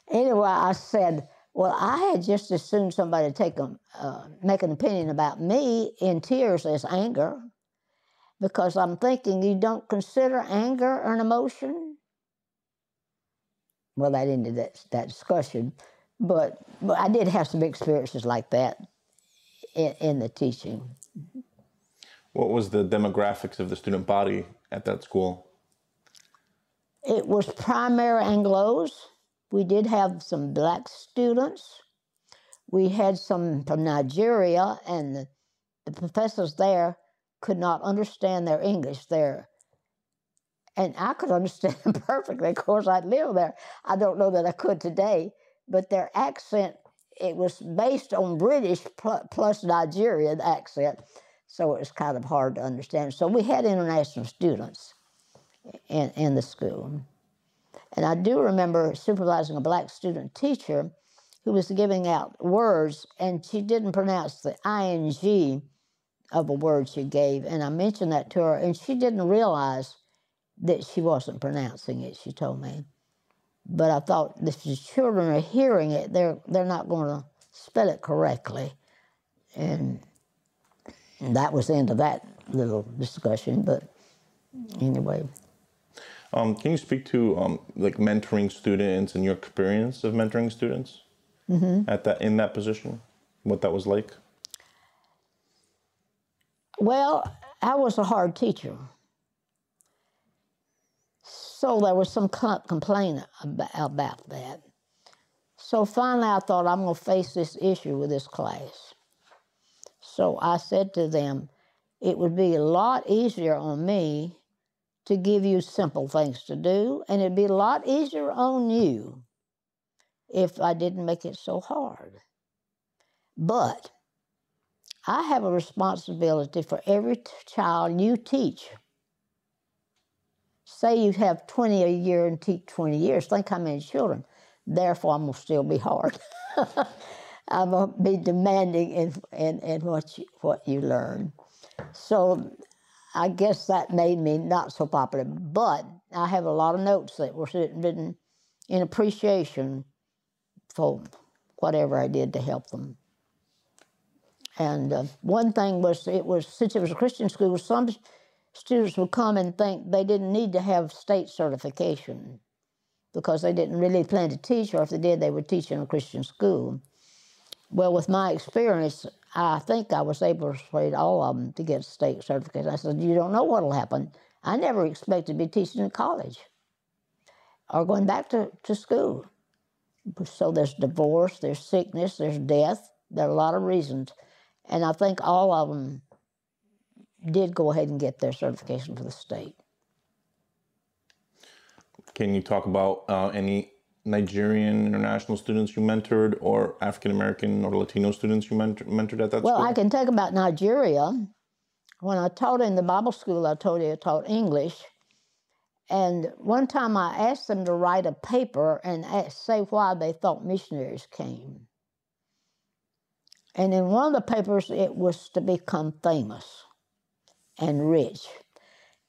Anyway, I said, well, I had just as soon somebody make an opinion about me in tears as anger, because I'm thinking you don't consider anger an emotion. Well, that ended that discussion, but I did have some experiences like that in the teaching. What was the demographics of the student body at that school? It was primary Anglos. We did have some black students. We had some from Nigeria, and the professors there could not understand their English there. And I could understand them perfectly. Of course, I'd lived there. I don't know that I could today, but their accent, it was based on British plus Nigerian accent, so it was kind of hard to understand. So we had international students in the school. And I do remember supervising a black student teacher who was giving out words, and she didn't pronounce the ing of a word she gave. And I mentioned that to her, and she didn't realize that she wasn't pronouncing it, she told me. But I thought, if the children are hearing it, they're not going to spell it correctly. And that was the end of that little discussion, but anyway. Can you speak to like mentoring students and your experience of mentoring students in that position? What that was like? Well, I was a hard teacher, so there was some complaint about that. So finally, I thought, I'm going to face this issue with this class. So I said to them, it would be a lot easier on me to give you simple things to do, and it'd be a lot easier on you if I didn't make it so hard. But I have a responsibility for every child you teach. Say you have 20 a year and teach 20 years. Think how many children. Therefore, I'm going to still be hard. I'm going to be demanding in what you learn. So I guess that made me not so popular. But I have a lot of notes that were written in appreciation for whatever I did to help them. And one thing was, since it was a Christian school, some students would come and think they didn't need to have state certification because they didn't really plan to teach, or if they did, they would teach in a Christian school. Well, with my experience, I think I was able to persuade all of them to get state certification. I said, you don't know what will happen. I never expected to be teaching in college or going back to school. So there's divorce, there's sickness, there's death. There are a lot of reasons. And I think all of them did go ahead and get their certification for the state. Can you talk about any Nigerian international students you mentored, or African-American or Latino students you mentored at that school? Well, I can talk about Nigeria. When I taught in the Bible school, I told you I taught English. And one time I asked them to write a paper and say why they thought missionaries came. And in one of the papers, it was to become famous and rich.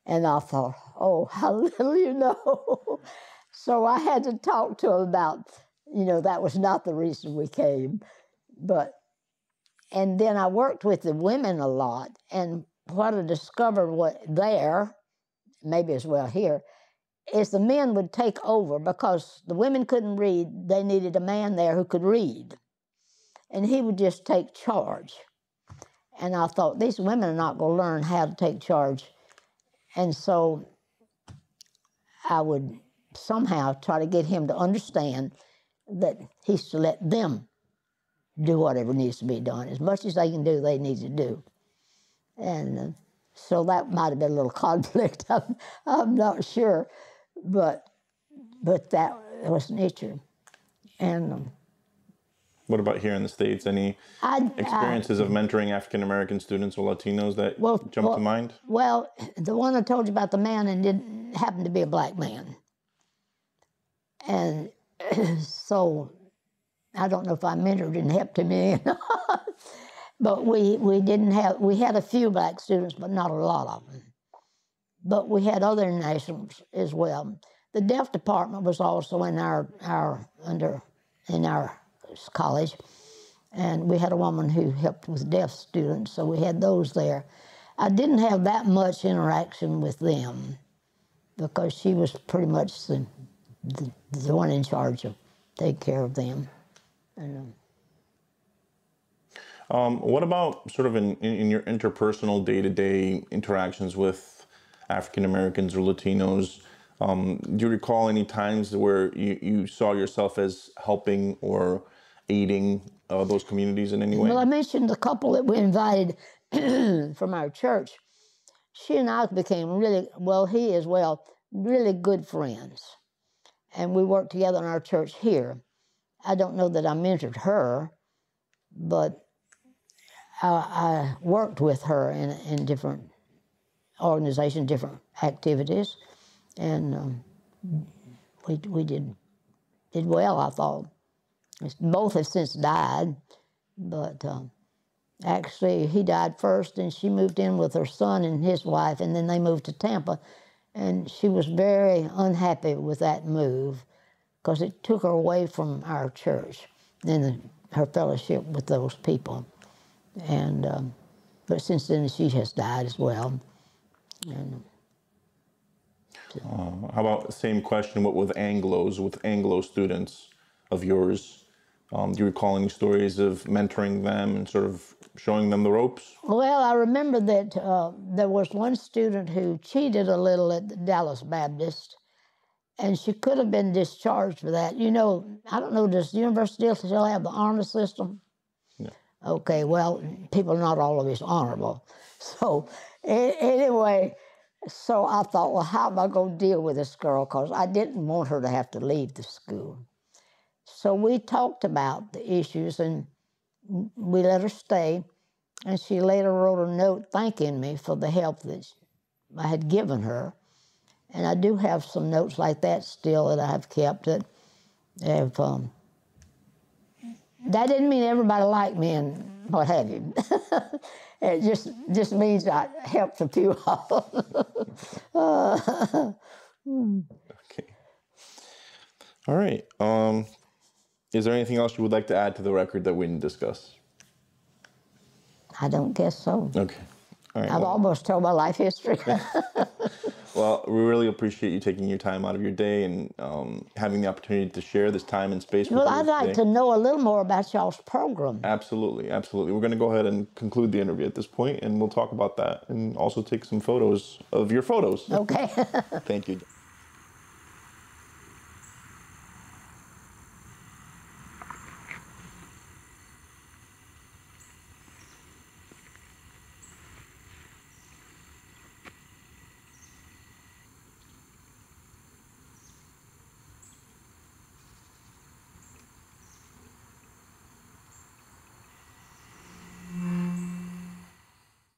And I thought, oh, how little you know. So I had to talk to them about, that was not the reason we came. And then I worked with the women a lot. And what I discovered there, maybe as well here, is the men would take over because the women couldn't read. They needed a man there who could read. And he would just take charge. And I thought, these women are not going to learn how to take charge. And so I would somehow try to get him to understand that he's to let them do whatever needs to be done. As much as they can do, they need to do. And so that might have been a little conflict. I'm not sure, but that was nature. And what about here in the States? Any experiences of mentoring African American students or Latinos that jump to mind? Well, the one I told you about, the man, and didn't happen to be a black man. And so I don't know if I mentored and helped him in. But we had a few black students, but not a lot of them. But we had other nationals as well. The deaf department was also in our college, and we had a woman who helped with deaf students, so we had those there. I didn't have that much interaction with them because she was pretty much the one in charge of taking care of them. And, what about sort of in your interpersonal day-to-day interactions with African Americans or Latinos? Do you recall any times where you saw yourself as helping or aiding those communities in any way? well, I mentioned the couple that we invited from our church. She and I became he as well, really good friends. And we worked together in our church here. I don't know that I mentored her, but I worked with her in different organizations, different activities, and we did well, I thought. Both have since died, but actually he died first, and she moved in with her son and his wife, and then they moved to Tampa, and she was very unhappy with that move because it took her away from our church and her fellowship with those people. And but since then she has died as well. And, how about the same question, what with Anglo students of yours? Do you recall any stories of mentoring them and sort of showing them the ropes? well, I remember that there was one student who cheated a little at the Dallas Baptist, and she could have been discharged for that. You know, I don't know, does the university still have the honor system? No. Okay, well, people are not always honorable. So anyway, so I thought, well, how am I going to deal with this girl? Because I didn't want her to have to leave the school. So we talked about the issues, and we let her stay. And she later wrote a note thanking me for the help that I had given her. And I do have some notes like that still that I've kept. That didn't mean everybody liked me and what have you. It just means I helped a few of them. Okay. All right. Is there anything else you would like to add to the record that we didn't discuss? I don't guess so. Okay. All right. I've almost told my life history. Well, we really appreciate you taking your time out of your day and having the opportunity to share this time and space with us. Well, I'd like to know a little more about y'all's program. Absolutely, absolutely. We're going to go ahead and conclude the interview at this point, and we'll talk about that and also take some photos of your photos. Okay. Thank you.